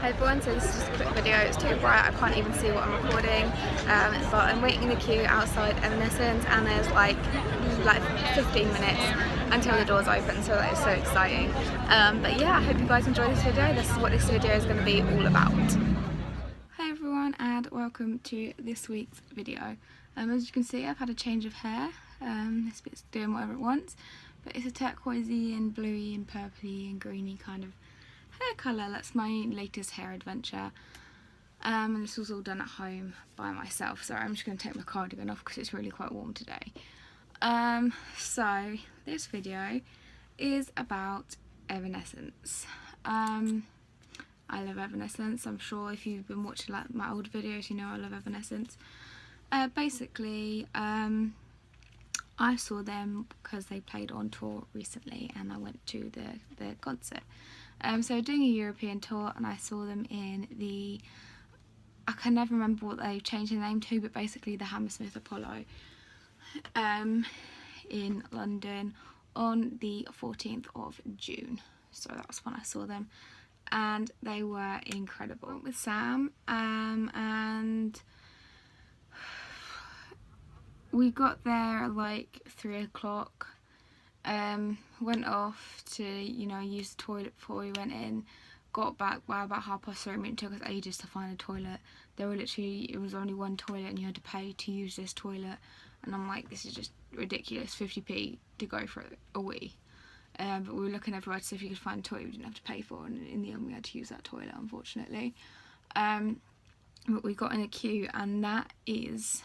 Hey everyone, so this is just a quick video. It's too bright, I can't even see what I'm recording, but I'm waiting in the queue outside Evanescence, and there's like 15 minutes until the doors open, so that is so exciting. But yeah, I hope you guys enjoy this video. This is what this video is going to be all about. Hi everyone, and welcome to this week's video. As you can see, I've had a change of hair. This bit's doing whatever it wants, but it's a turquoisey and bluey and purpley and greeny kind of hair colour. That's my latest hair adventure, and this was all done at home by myself. Sorry, I'm just going to take my cardigan off because it's really quite warm today. So this video is about Evanescence. I love Evanescence. I'm sure if you've been watching like my old videos, you know I love Evanescence. Basically, I saw them because they played on tour recently, and I went to the concert. So doing a European tour, and I saw them in the, I can never remember what they changed the name to, but basically the Hammersmith Apollo in London on the 14th of June. So that's when I saw them, and they were incredible. With Sam, and we got there at like 3 o'clock. Went off to, you know, use the toilet before we went in. Got back by about 3:30. It took us ages to find a toilet. There were literally, it was only one toilet and you had to pay to use this toilet. And I'm like, this is just ridiculous, 50p to go for a wee. But we were looking everywhere to see if you could find a toilet we didn't have to pay for, and in the end we had to use that toilet, unfortunately. But we got in a queue, and that is,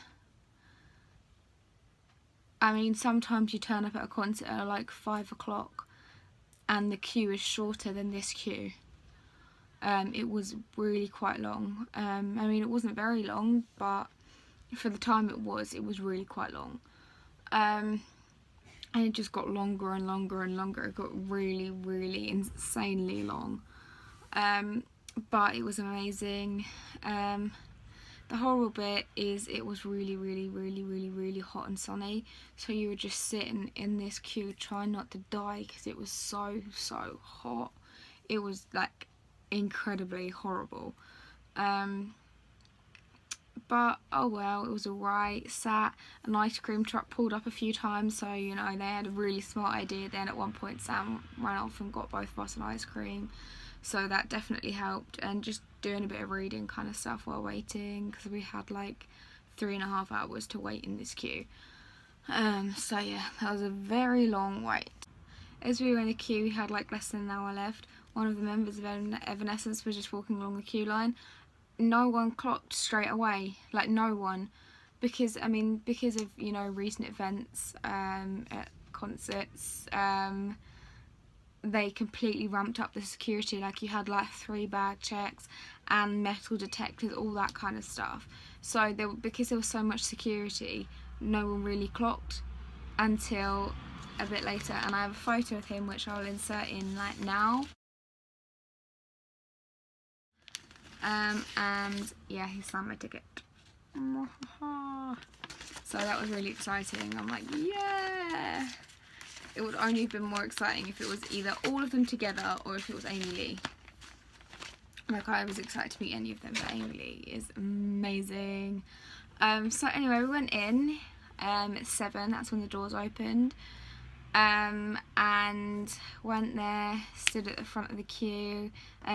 I mean, sometimes you turn up at a concert at like 5 o'clock and the queue is shorter than this queue. It was really quite long. I mean, it wasn't very long, but for the time it was really quite long. And it just got longer and longer and longer. It got really, really insanely long. But it was amazing. The horrible bit is it was really, really, really, really, really hot and sunny. So you were just sitting in this queue trying not to die because it was so hot. It was like incredibly horrible. But oh well, it was alright. Sat, an ice cream truck pulled up a few times, so you know they had a really smart idea. Then at one point Sam ran off and got both of us an ice cream. So that definitely helped, and just doing a bit of reading kind of stuff while waiting, because we had like 3.5 hours to wait in this queue. So yeah, that was a very long wait. As we were in the queue, we had like less than an hour left. One of the members of Evanescence was just walking along the queue line. No one clocked straight away, like no one, because I mean, because of, you know, recent events at concerts, they completely ramped up the security. Like you had like 3 bag checks and metal detectors, all that kind of stuff. So because there was so much security, no one really clocked until a bit later. And I have a photo of him which I'll insert in like now. And yeah, he signed my ticket. So that was really exciting. I'm like, yeah. It would only have been more exciting if it was either all of them together or if it was Amy Lee. Like, I was excited to meet any of them, but Amy Lee is amazing. So anyway, we went in at 7, that's when the doors opened. And went there, stood at the front of the queue.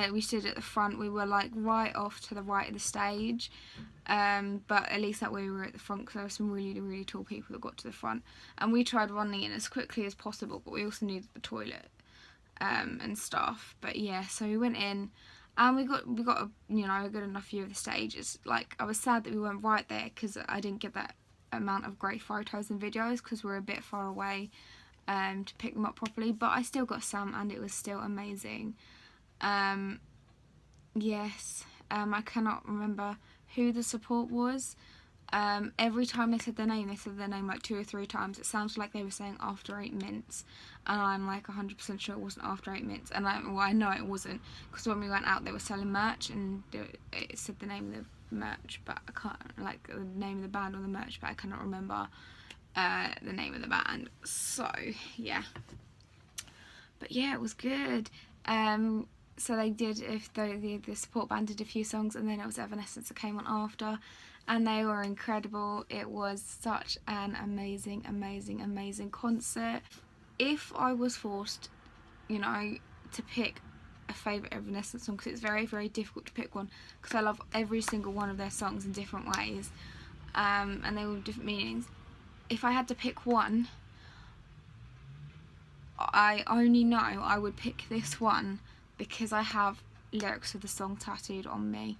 We stood at the front, we were like right off to the right of the stage. But at least that way we were at the front, because there were some really, really tall people that got to the front. And we tried running in as quickly as possible, but we also needed the toilet and stuff. But yeah, so we went in, and we got a, you know, a good enough view of the stages. Like, I was sad that we weren't right there, because I didn't get that amount of great photos and videos, because we're a bit far away to pick them up properly. But I still got some, and it was still amazing. Yes, I cannot remember who the support was. Every time they said their name like 2 or 3 times. It sounded like they were saying After 8 Minutes, and I'm like 100% sure it wasn't After 8 Minutes. And I know it wasn't, because when we went out they were selling merch, and it said the name of the merch, but I can't, like the name of the band on the merch, but I cannot remember the name of the band. So yeah, but yeah, it was good. so they did, if the support band did a few songs, and then it was Evanescence that came on after, and they were incredible. It was such an amazing, amazing, amazing concert. If I was forced, you know, to pick a favourite Evanescence song, because it's very, very difficult to pick one, because I love every single one of their songs in different ways, and they all have different meanings. If I had to pick one, I only know I would pick this one because I have lyrics of the song tattooed on me,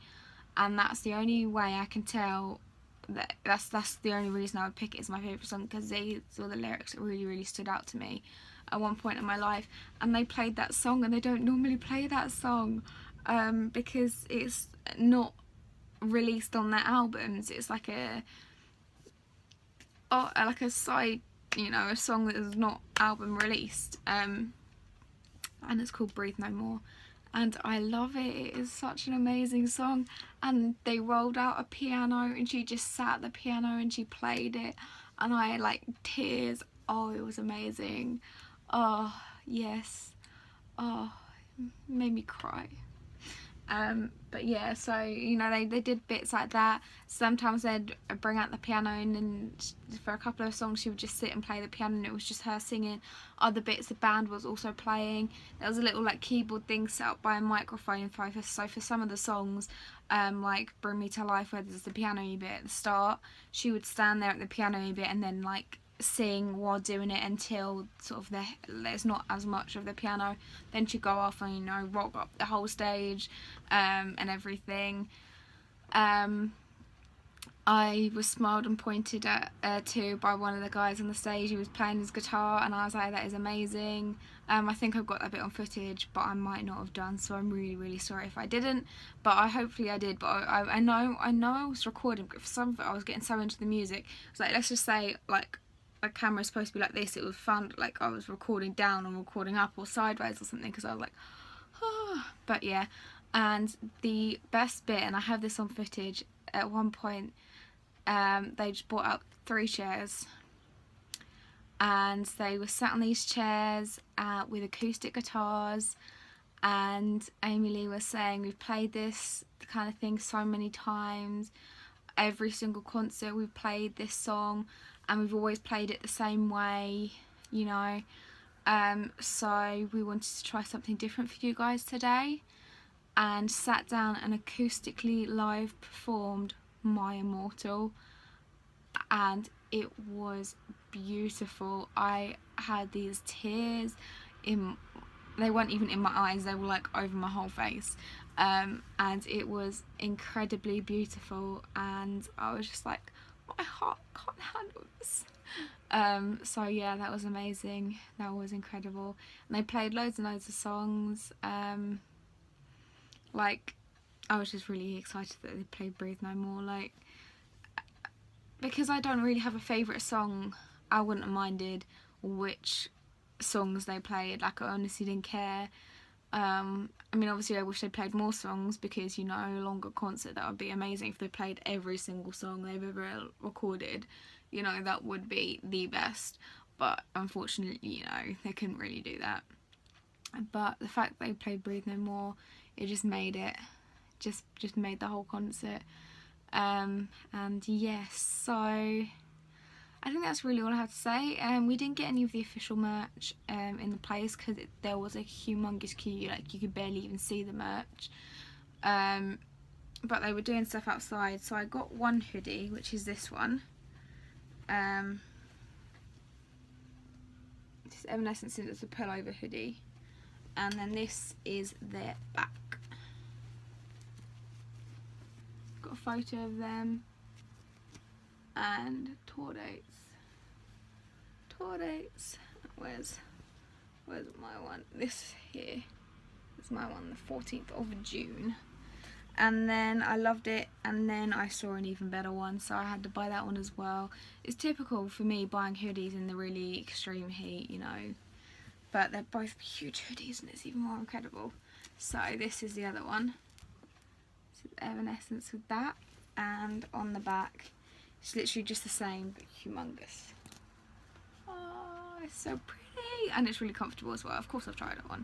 and that's the only way I can tell that that's the only reason I would pick it as my favourite song, because these were the lyrics that really, really stood out to me at one point in my life. And they played that song, and they don't normally play that song because it's not released on their albums. It's like a side, you know, a song that is not album released, and it's called Breathe No More, and I love it. It is such an amazing song, and they rolled out a piano, and she just sat at the piano and she played it, and I like tears. Oh, it was amazing. Oh yes. Oh, it made me cry. But yeah, so, you know, they did bits like that. Sometimes they'd bring out the piano, and then for a couple of songs she would just sit and play the piano, and it was just her singing. Other bits the band was also playing. There was a little like keyboard thing set up by a microphone so for some of the songs, like Bring Me to Life, where there's the piano bit at the start, she would stand there at the piano bit and then like sing while doing it until sort of there's not as much of the piano. Then she'd go off and, you know, rock up the whole stage and everything. I was smiled and pointed at to by one of the guys on the stage. He was playing his guitar, and I was like, that is amazing. I think I've got that bit on footage, but I might not have done, so I'm really, really sorry if I didn't, but hopefully I did. But I know I was recording, but for some of it I was getting so into the music. It's like, let's just say, like, a camera's supposed to be like this. It was fun, like I was recording down and recording up or sideways or something, because I was like, oh. But yeah, and the best bit, and I have this on footage, at one point they just brought out 3 chairs, and they were sat on these chairs with acoustic guitars, and Amy Lee was saying, we've played this kind of thing so many times, every single concert we've played this song, and we've always played it the same way, you know, so we wanted to try something different for you guys today, and sat down and acoustically live performed My Immortal, and it was beautiful. I had these tears they weren't even in my eyes, they were like over my whole face, and it was incredibly beautiful, and I was just like, my heart can't handle this. So yeah, that was amazing, that was incredible. And they played loads and loads of songs, like, I was just really excited that they played Breathe No More, like, because I don't really have a favourite song, I wouldn't have minded which songs they played, like, I honestly didn't care. I mean, obviously I wish they played more songs, because, you know, a longer concert, that would be amazing if they played every single song they've ever recorded, you know, that would be the best, but unfortunately, you know, they couldn't really do that. But the fact that they played Breathe No More, it just made it, just made the whole concert. And yes, so I think that's really all I have to say. We didn't get any of the official merch in the place, because there was a humongous queue, like you could barely even see the merch, but they were doing stuff outside, so I got one hoodie, which is this one. This is Evanescence, it's a pullover hoodie, and then this is their back. Got a photo of them and tour dates. Where's my one? This here is my one, the 14th of June. And then I loved it, and then I saw an even better one, so I had to buy that one as well. It's typical for me buying hoodies in the really extreme heat, you know, but they're both huge hoodies, and it's even more incredible. So this is the other one. This is Evanescence with that, and on the back it's literally just the same but humongous. Oh, it's so pretty, and it's really comfortable as well. Of course I've tried it on.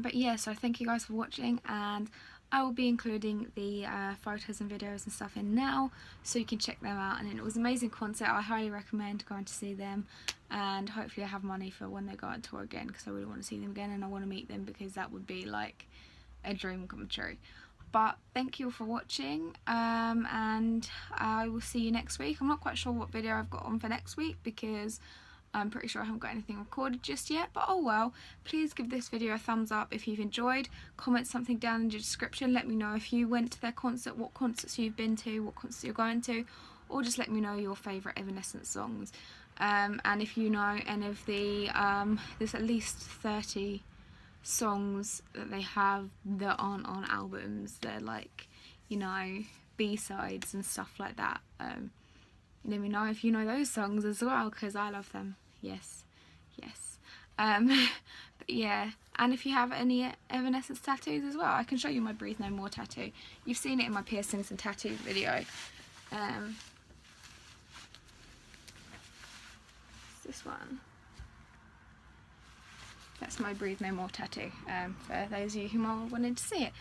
But yeah, so thank you guys for watching, and I will be including the photos and videos and stuff in now, so you can check them out. And it was an amazing concert. I highly recommend going to see them, and hopefully I have money for when they go on tour again, because I really want to see them again and I want to meet them, because that would be like a dream come true. But thank you for watching, and I will see you next week. I'm not quite sure what video I've got on for next week, because I'm pretty sure I haven't got anything recorded just yet, but oh well. Please give this video a thumbs up if you've enjoyed. Comment something down in the description. Let me know if you went to their concert, what concerts you've been to, what concerts you're going to, or just let me know your favourite Evanescence songs. And if you know any of the, there's at least 30 songs that they have that aren't on albums. They're like, you know, B-sides and stuff like that. Let me know if you know those songs as well, because I love them. Yes. But yeah, and if you have any Evanescence tattoos as well, I can show you my Breathe No More tattoo. You've seen it in my piercings and tattoos video. This one. That's my Breathe No More tattoo, for those of you who might wanted to see it.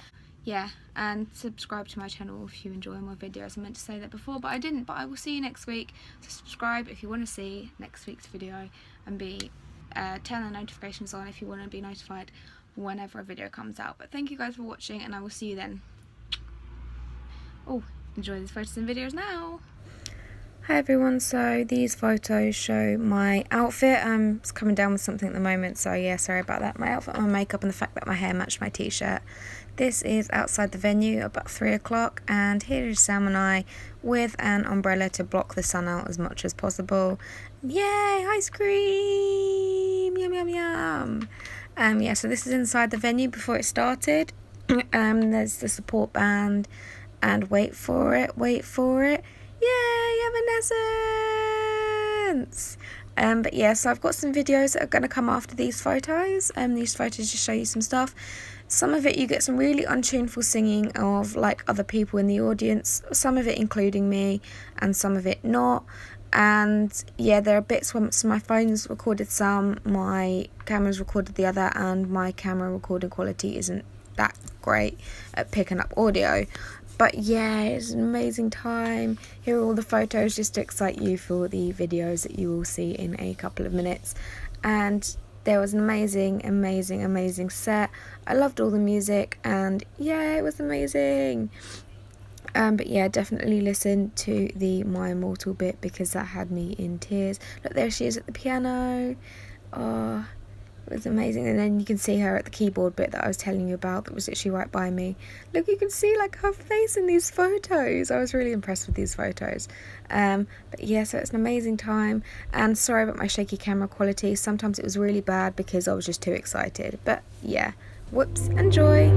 Yeah, and subscribe to my channel if you enjoy my videos. I meant to say that before, but I didn't. But I will see you next week. So subscribe if you want to see next week's video, and turn the notifications on if you want to be notified whenever a video comes out. But thank you guys for watching, and I will see you then. Oh, enjoy these photos and videos now. Hi everyone, so these photos show my outfit. It's coming down with something at the moment, so yeah, sorry about that. My outfit, my makeup, and the fact that my hair matched my t-shirt. This is outside the venue about 3 o'clock, and here is Sam and I with an umbrella to block the sun out as much as possible. Yay, ice cream! Yum yum yum! Yeah, so this is inside the venue before it started. There's the support band, and wait for it. Yay, Evanescence! But yeah, so I've got some videos that are going to come after these photos. These photos just show you some stuff. Some of it you get some really untuneful singing of like other people in the audience, some of it including me, and some of it not. And yeah, there are bits where my phone's recorded some, my camera's recorded the other, and my camera recording quality isn't that great at picking up audio. But yeah, it's an amazing time. Here are all the photos just to excite you for the videos that you will see in a couple of minutes. And there was an amazing set. I loved all the music, and yeah, it was amazing. But yeah, definitely listen to the My Immortal bit, because that had me in tears. Look, there she is at the piano. Oh, it was amazing. And then you can see her at the keyboard bit that I was telling you about, that was literally right by me. Look, you can see like her face in these photos. I was really impressed with these photos. But yeah, so it's an amazing time, and sorry about my shaky camera quality. Sometimes it was really bad because I was just too excited. But yeah, whoops, enjoy.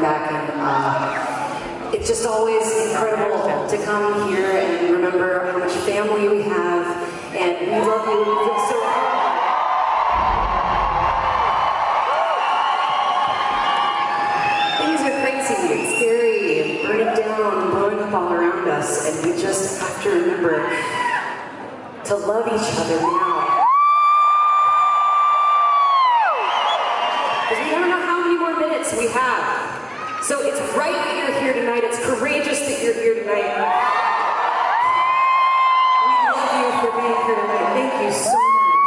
back, and it's just always incredible to come here and remember how much family we have, and we love you. We feel so things are crazy and scary and burning down and blowing up all around us, and we just have to remember to love each other now. Because we don't know how many more minutes we have. So it's right that you're here tonight. It's courageous that you're here tonight. We love you for being here tonight. Thank you so much.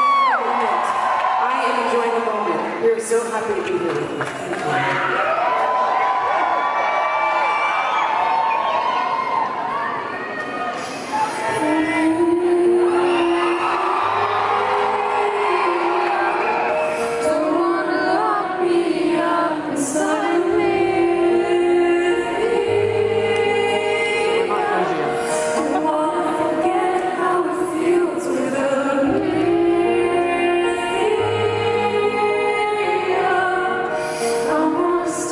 Enjoy the moment. I am enjoying the moment. We're so happy to be here with you. Thank you. I wanna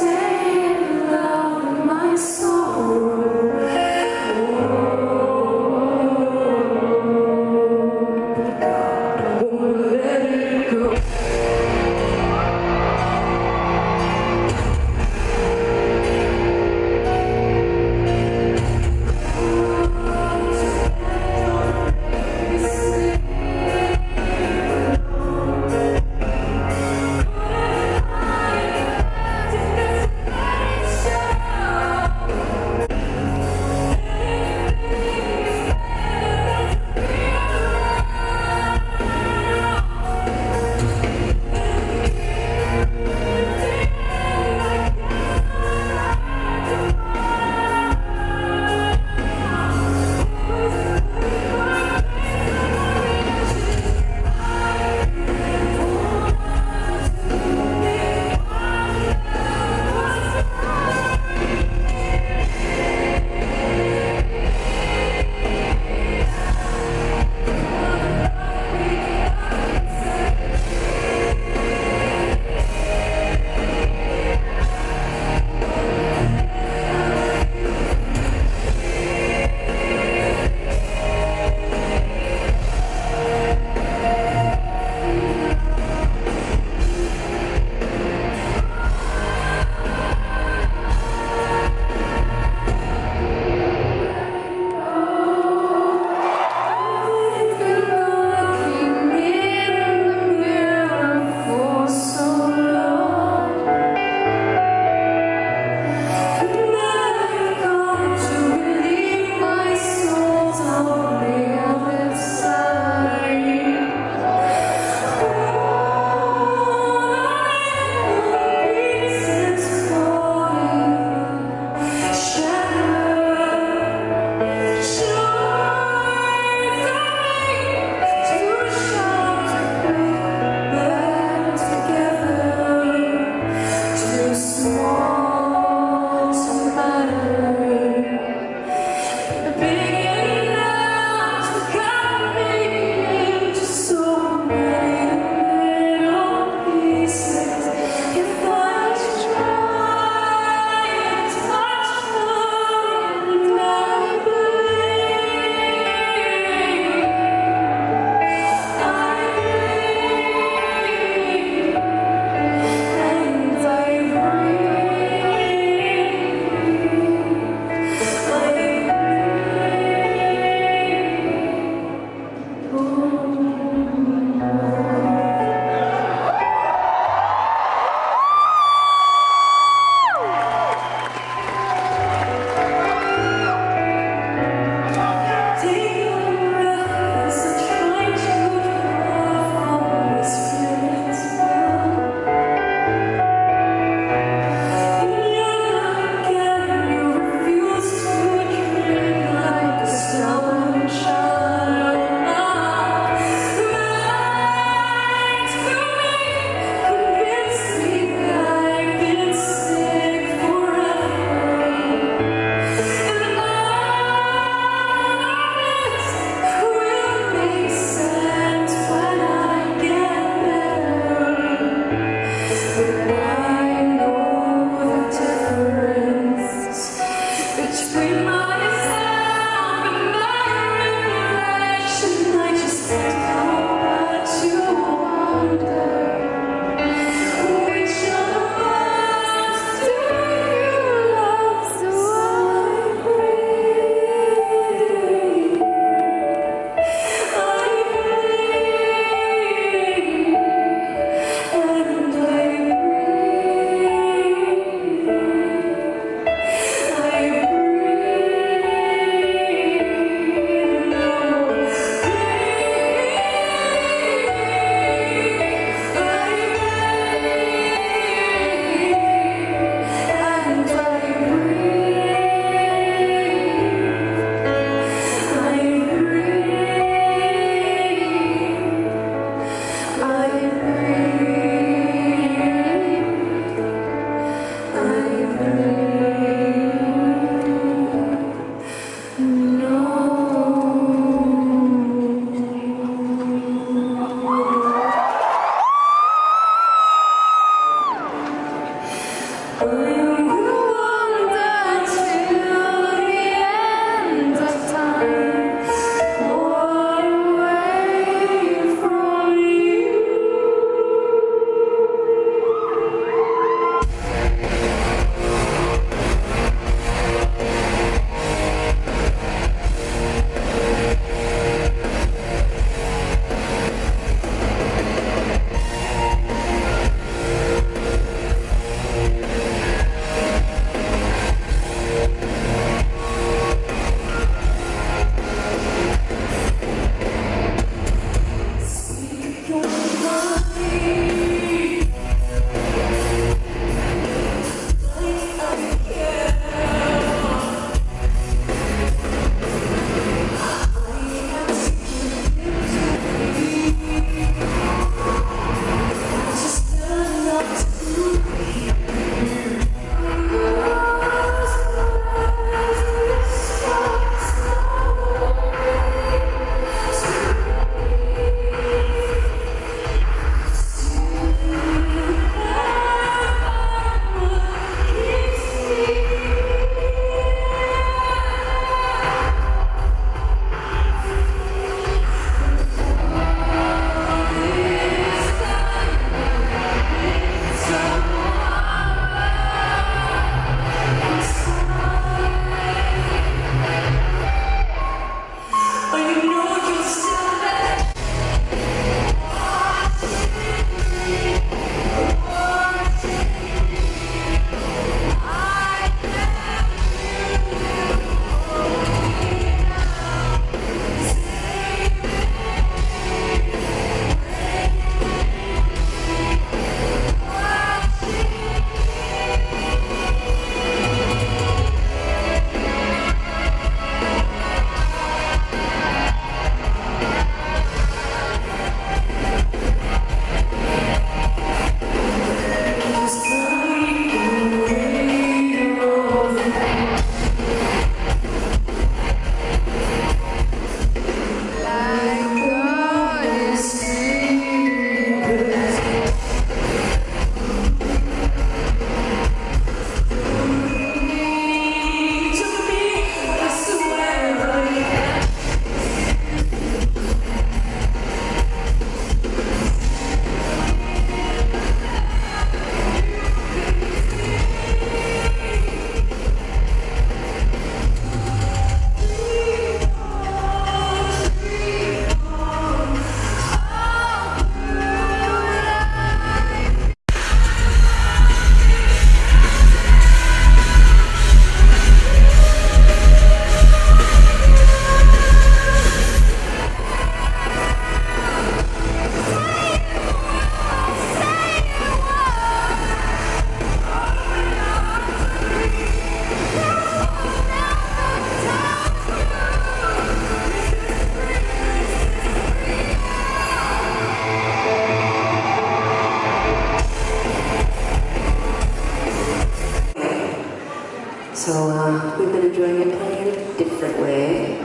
So we've been enjoying it playing in a different way.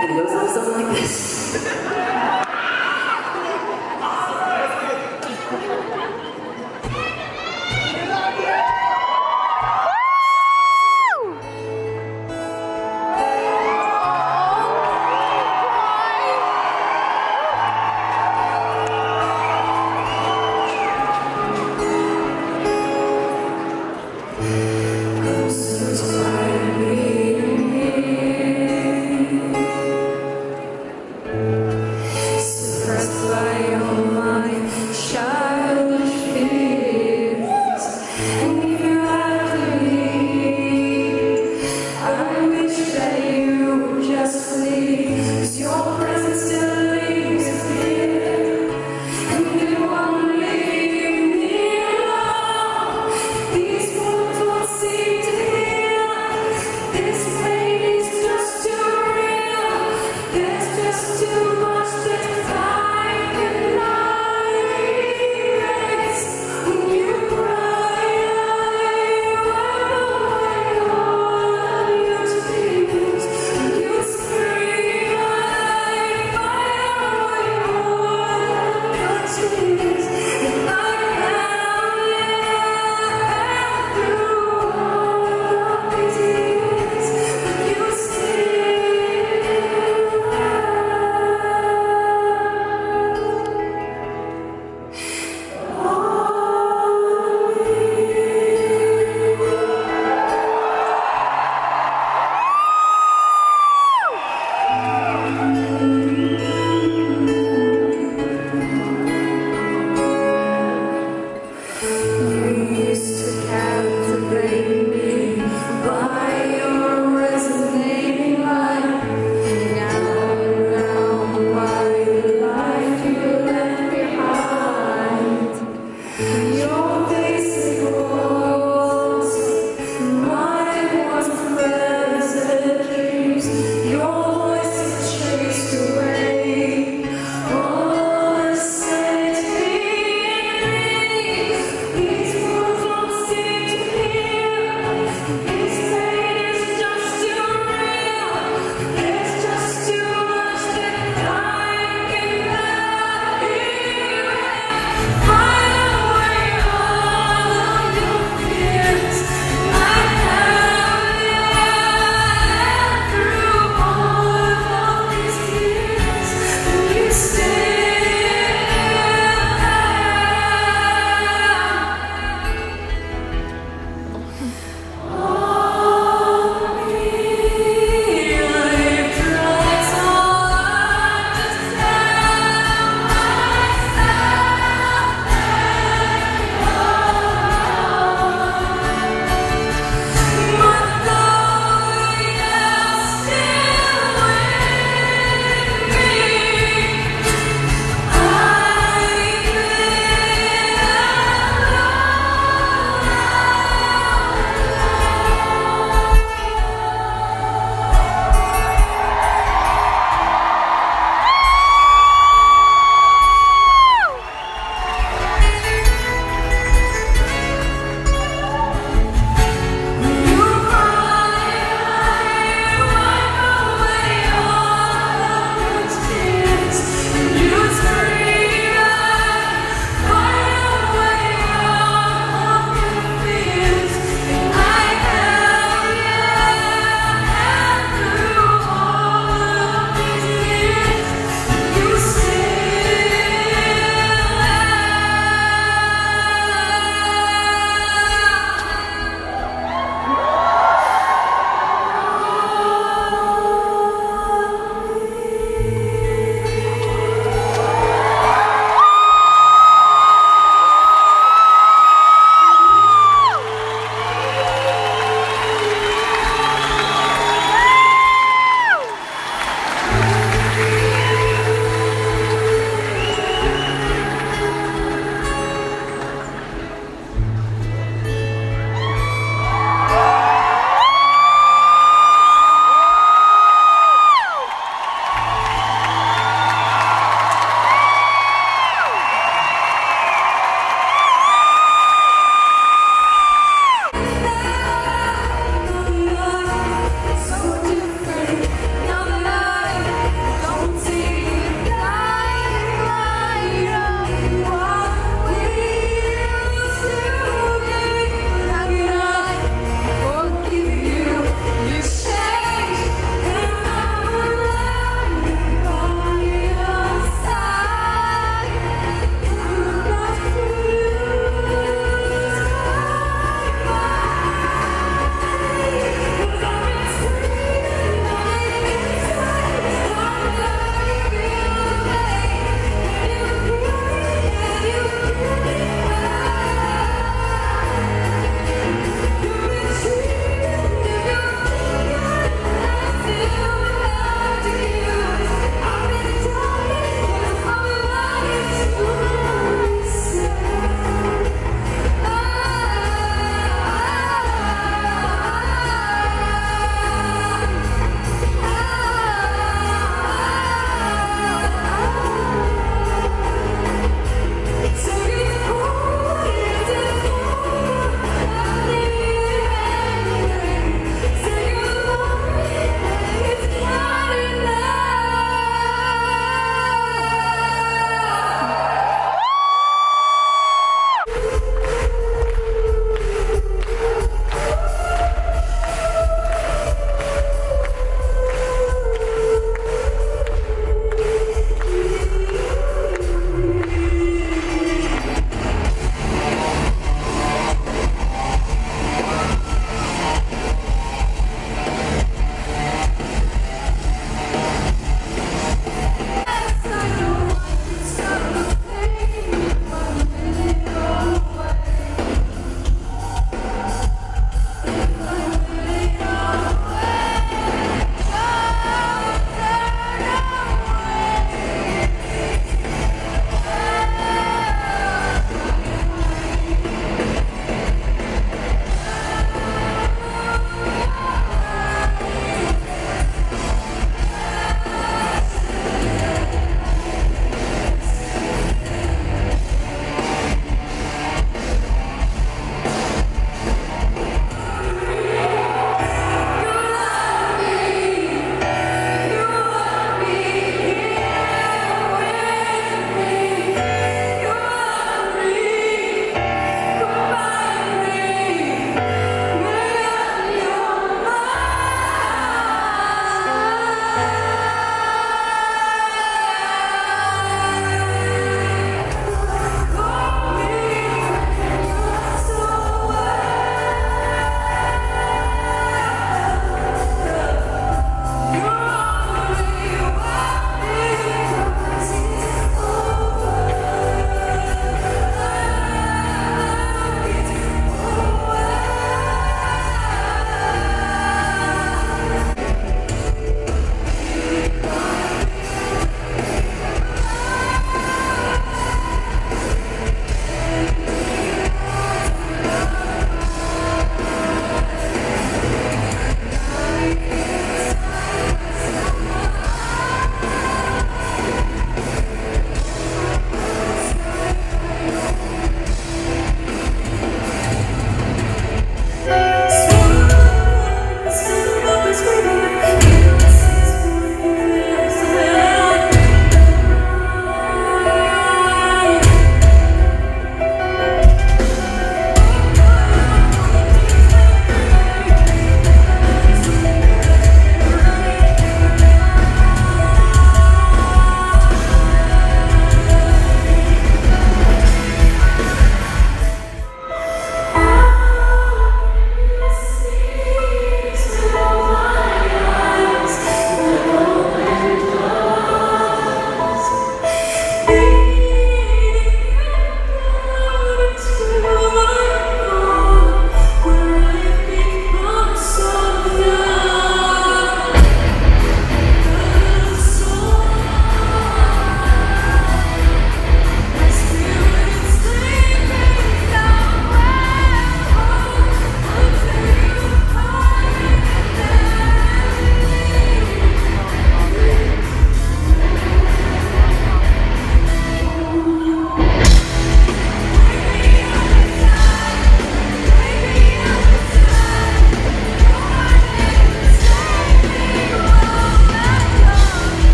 And it goes a little something like this.